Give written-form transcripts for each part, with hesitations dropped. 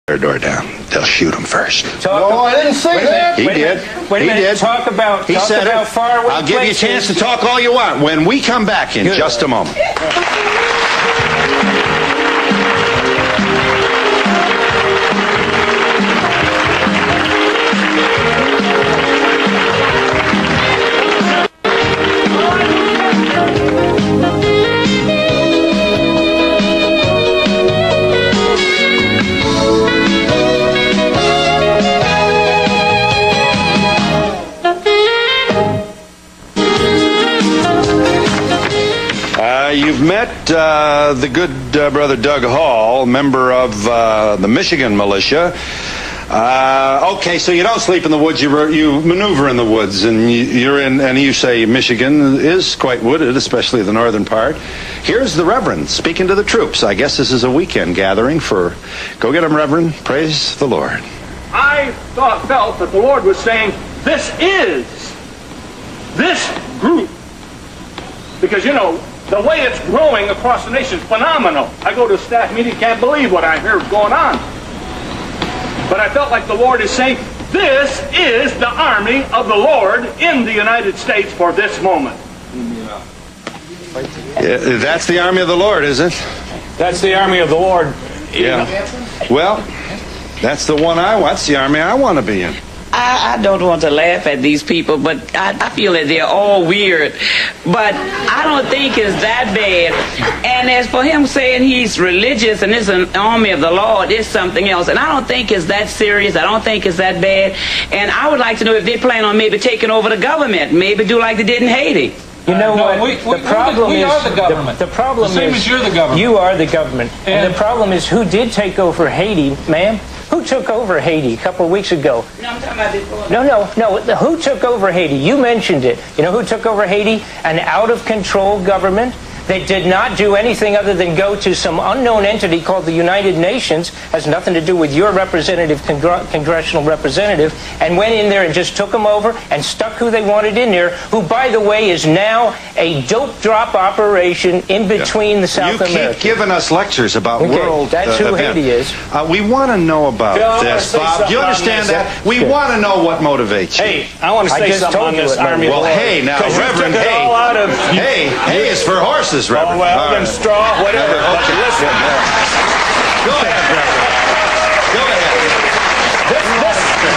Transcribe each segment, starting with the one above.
their door down. They'll shoot them first. No, I didn't say that. He did. Wait a minute. Did. Talk about faraway I'll give you a chance to talk all you want when we come back in just a moment. You've met the good brother Doug Hall, member of the Michigan militia. Okay, so you don't sleep in the woods, you maneuver in the woods, and you're in, and you say Michigan is quite wooded, especially the northern part. Here's the Reverend speaking to the troops. I guess this is a weekend gathering for, go get him, Reverend, praise the Lord. I felt that the Lord was saying, this group, because, you know, the way it's growing across the nation is phenomenal. I go to a staff meeting, can't believe what I hear going on. But I felt like the Lord is saying, this is the army of the Lord in the United States for this moment. Yeah, that's the army of the Lord, is it? That's the army of the Lord. Yeah. Well, that's the one that's the army I want to be in. I don't want to laugh at these people, but I feel that they're all weird. But I don't think it's that bad. And as for him saying he's religious and it's an army of the Lord, it's something else. And I don't think it's that serious. I don't think it's that bad. And I would like to know if they plan on maybe taking over the government, maybe do like they did in Haiti. You know what? The problem is, are the government. The problem the same is as you're the government. You are the government. And the problem is, who did take over Haiti, ma'am? Who took over Haiti a couple of weeks ago? No, I'm talking about before. No. Who took over Haiti? You mentioned it. You know who took over Haiti? An out-of-control government that did not do anything other than go to some unknown entity called the United Nations, has nothing to do with your representative, congressional representative, and went in there and just took them over and stuck who they wanted in there, who, by the way, is now a dope drop operation in between the South America. You keep giving us lectures about world that's who event. Haiti is. We want to know about this, Bob. Do you understand that? We want to know what motivates you. Hey, I want to say something on this army. Well, hey, now, Reverend, hey is for horses, Reverend. Oh, well, then straw, whatever. Okay. But listen. Go ahead, Reverend.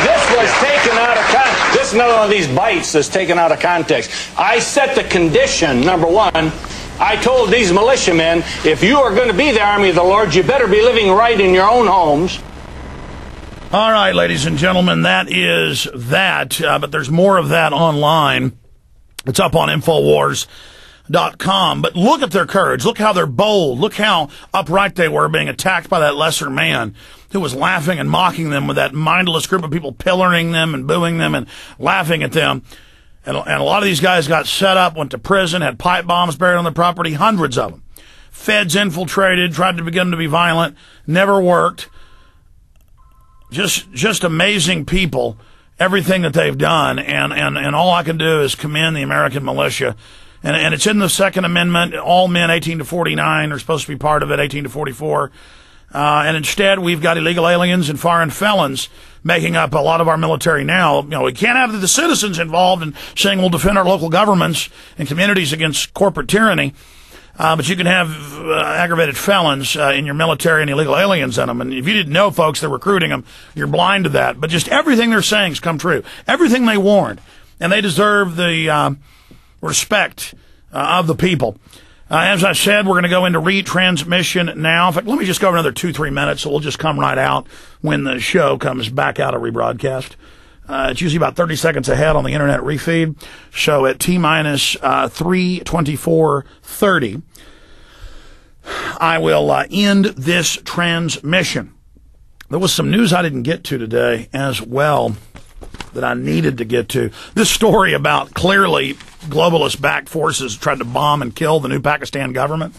This was taken out of context. This is another one of these bites that's taken out of context. I set the condition, number one. I told these militiamen, if you are going to be the army of the Lord, you better be living right in your own homes. All right, ladies and gentlemen, that is that. But there's more of that online. It's up on Infowars.com. But look at their courage. Look how they're bold. Look how upright they were being attacked by that lesser man who was laughing and mocking them with that mindless group of people pillaring them and booing them and laughing at them. And a lot of these guys got set up, went to prison, had pipe bombs buried on their property, hundreds of them. Feds infiltrated, tried to begin to be violent, never worked. Just amazing people, everything that they've done. And all I can do is commend the American militia. And it's in the Second Amendment. All men 18 to 49 are supposed to be part of it, 18 to 44. And instead, we've got illegal aliens and foreign felons making up a lot of our military now. You know, we can't have the citizens involved in saying we'll defend our local governments and communities against corporate tyranny. But you can have aggravated felons in your military and illegal aliens in them. And if you didn't know, folks, they're recruiting them. You're blind to that. But just everything they're saying has come true. Everything they warned. And they deserve the respect of the people. As I said, we're going to go into retransmission now. In fact, let me just go over another 2-3 minutes, so we'll just come right out when the show comes back out of rebroadcast. It's usually about 30 seconds ahead on the internet refeed. So at T-minus 3:24:30, I will end this transmission. There was some news I didn't get to today as well that I needed to get to. This story about clearly globalist-backed forces tried to bomb and kill the new Pakistan government.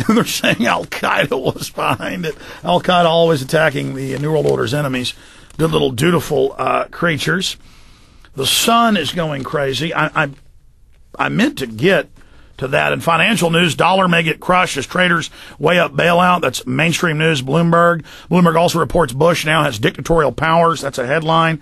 They're saying Al-Qaeda was behind it. Al-Qaeda always attacking the New World Order's enemies. Good little dutiful creatures. The sun is going crazy. I meant to get to that. In financial news, dollar may get crushed as traders weigh up bailout. That's mainstream news. Bloomberg also reports Bush now has dictatorial powers. That's a headline.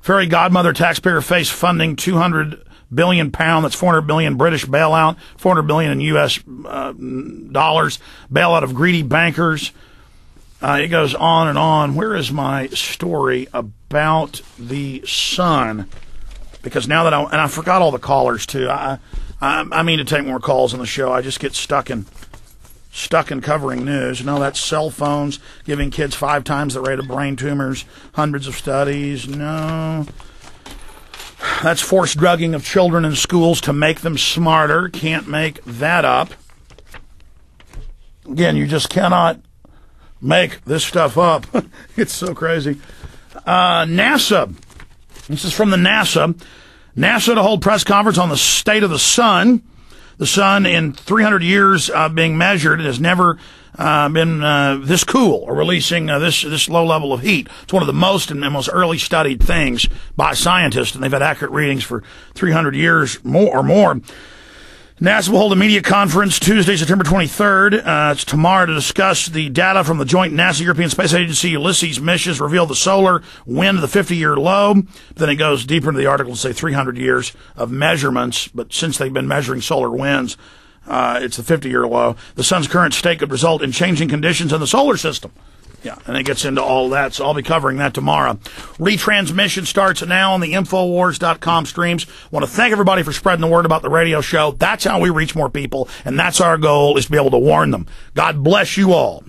Fairy godmother taxpayer face funding £200 billion. That's 400 billion British bailout, 400 billion in U.S. dollars bailout of greedy bankers. It goes on and on. Where is my story about the Sun? Because now that I forgot all the callers too. I mean to take more calls on the show. I just get stuck in covering news. No, that's cell phones giving kids 5 times the rate of brain tumors. Hundreds of studies. No. That's forced drugging of children in schools to make them smarter. Can't make that up. Again, you just cannot make this stuff up. It's so crazy. NASA. This is from the NASA. NASA to hold press conference on the state of the sun. The sun, in 300 years being measured, has never been this cool or releasing this low level of heat. It's one of the most and most early studied things by scientists, and they've had accurate readings for 300 years more. NASA will hold a media conference Tuesday, September 23rd. It's tomorrow to discuss the data from the joint NASA-European Space Agency Ulysses missions reveal the solar wind of the 50-year low. Then it goes deeper into the article to say 300 years of measurements, but since they've been measuring solar winds, it's the 50-year low. The sun's current state could result in changing conditions in the solar system. Yeah, and it gets into all that, so I'll be covering that tomorrow. Retransmission starts now on the Infowars.com streams. I want to thank everybody for spreading the word about the radio show. That's how we reach more people, and that's our goal, is to be able to warn them. God bless you all.